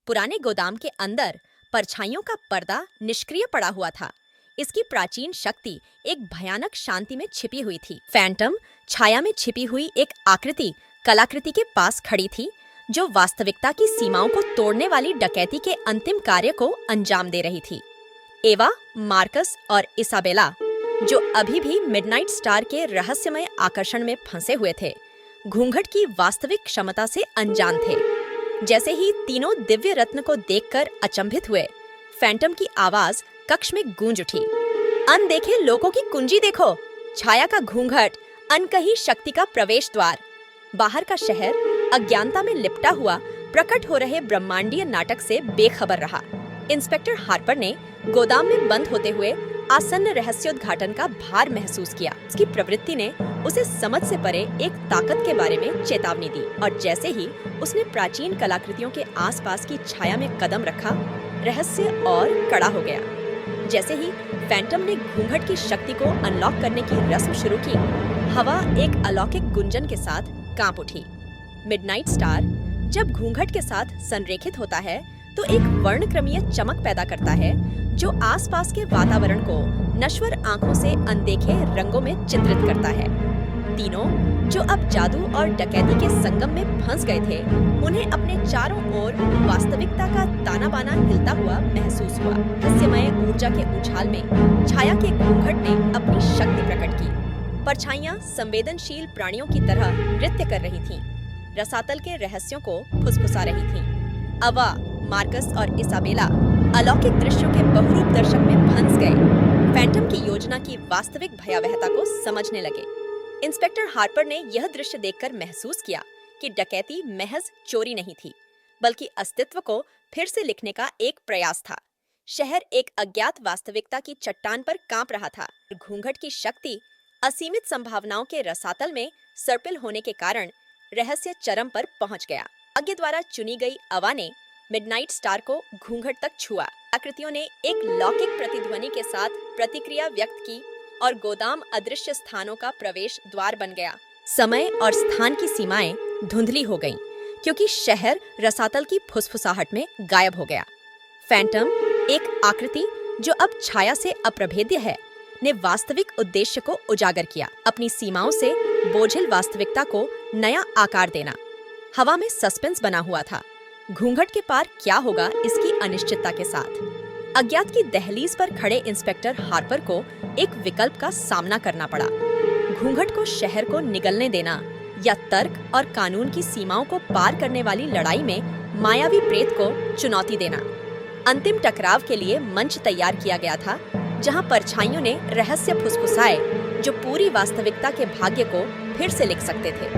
पुराने गोदाम के अंदर परछाइयों का पर्दा निष्क्रिय पड़ा हुआ था। इसकी प्राचीन शक्ति एक भयानक शांति में छिपी हुई थी। फैंटम छाया में छिपी हुई एक आकृति कलाकृति के पास खड़ी थी, जो वास्तविकता की सीमाओं को तोड़ने वाली डकैती के अंतिम कार्य को अंजाम दे रही थी। एवा, मार्कस और इसाबेला, जो अभी भी मिडनाइट स्टार के रहस्यमय आकर्षण में फंसे हुए थे, घूंघट की वास्तविक क्षमता से अनजान थे। जैसे ही तीनों दिव्य रत्न को देखकर अचंभित हुए, फैंटम की आवाज कक्ष में गूंज उठी। अनदेखे लोगों की कुंजी देखो, छाया का घूंघट, अनकही शक्ति का प्रवेश द्वार। बाहर का शहर अज्ञानता में लिपटा हुआ प्रकट हो रहे ब्रह्मांडीय नाटक से बेखबर रहा। इंस्पेक्टर हार्पर ने गोदाम में बंद होते हुए आसन्न रहस्योद्घाटन का भार महसूस किया। उसकी प्रवृत्ति ने उसे समझ से परे एक ताकत के बारे में चेतावनी दी, और जैसे ही उसने प्राचीन कलाकृतियों के आसपास की छाया में कदम रखा, रहस्य और कड़ा हो गया। जैसे ही फैंटम ने घूंघट की शक्ति को अनलॉक करने की रस्म शुरू की, हवा एक अलौकिक गुंजन के साथ कांप उठी। मिडनाइट स्टार जब घूंघट के साथ संरेखित होता है तो एक वर्णक्रमीय चमक पैदा करता है, जो आसपास के वातावरण को नश्वर आंखों से अनदेखे रंगों में चित्रित करता है। तीनों, जो अब जादू और डकैती के संगम में फंस गए थे, उन्हें अपने चारों ओर वास्तविकता का ताना बाना हिलता हुआ महसूस हुआ। रहस्यमय ऊर्जा के उछाल में छाया के घूंघट ने अपनी शक्ति प्रकट की। परछाइयां संवेदनशील प्राणियों की तरह नृत्य कर रही थीं, रसातल के रहस्यों को फुसफुसा रही थीं। अवा, मार्कस और इसाबेला अलौकिक दृश्यों के बहुरूप दर्शक में फंस गए, फैंटम की योजना की वास्तविक भयावहता को समझने लगे। इंस्पेक्टर हार्पर ने यह दृश्य देखकर महसूस किया कि डकैती महज चोरी नहीं थी, बल्कि अस्तित्व को फिर से लिखने का एक प्रयास था। शहर एक अज्ञात वास्तविकता की चट्टान पर कांप रहा था। घूंघट की शक्ति असीमित संभावनाओं के रसातल में सर्पिल होने के कारण रहस्य चरम पर पहुंच गया। भाग्य द्वारा चुनी गई अवा ने मिडनाइट स्टार को घूंघट तक छुआ। आकृतियों ने एक लौकिक प्रतिध्वनि के साथ प्रतिक्रिया व्यक्त की और गोदाम अदृश्य स्थानों का प्रवेश द्वार बन गया। समय और स्थान की सीमाएं धुंधली हो गईं, क्योंकि शहर रसातल की फुसफुसाहट में गायब हो गया। फैंटम, एक आकृति जो अब छाया से अप्रभेद्य है, ने वास्तविक उद्देश्य को उजागर किया, अपनी सीमाओं से बोझिल वास्तविकता को नया आकार देना। हवा में सस्पेंस बना हुआ था, घूंघट के पार क्या होगा इसकी अनिश्चितता के साथ। अज्ञात की दहलीज पर खड़े इंस्पेक्टर हार्पर को एक विकल्प का सामना करना पड़ा। घूंघट को शहर को निगलने देना, या तर्क और कानून की सीमाओं को पार करने वाली लड़ाई में मायावी प्रेत को चुनौती देना। अंतिम टकराव के लिए मंच तैयार किया गया था, जहां परछाइयों ने रहस्य फुसफुसाए जो पूरी वास्तविकता के भाग्य को फिर से लिख सकते थे।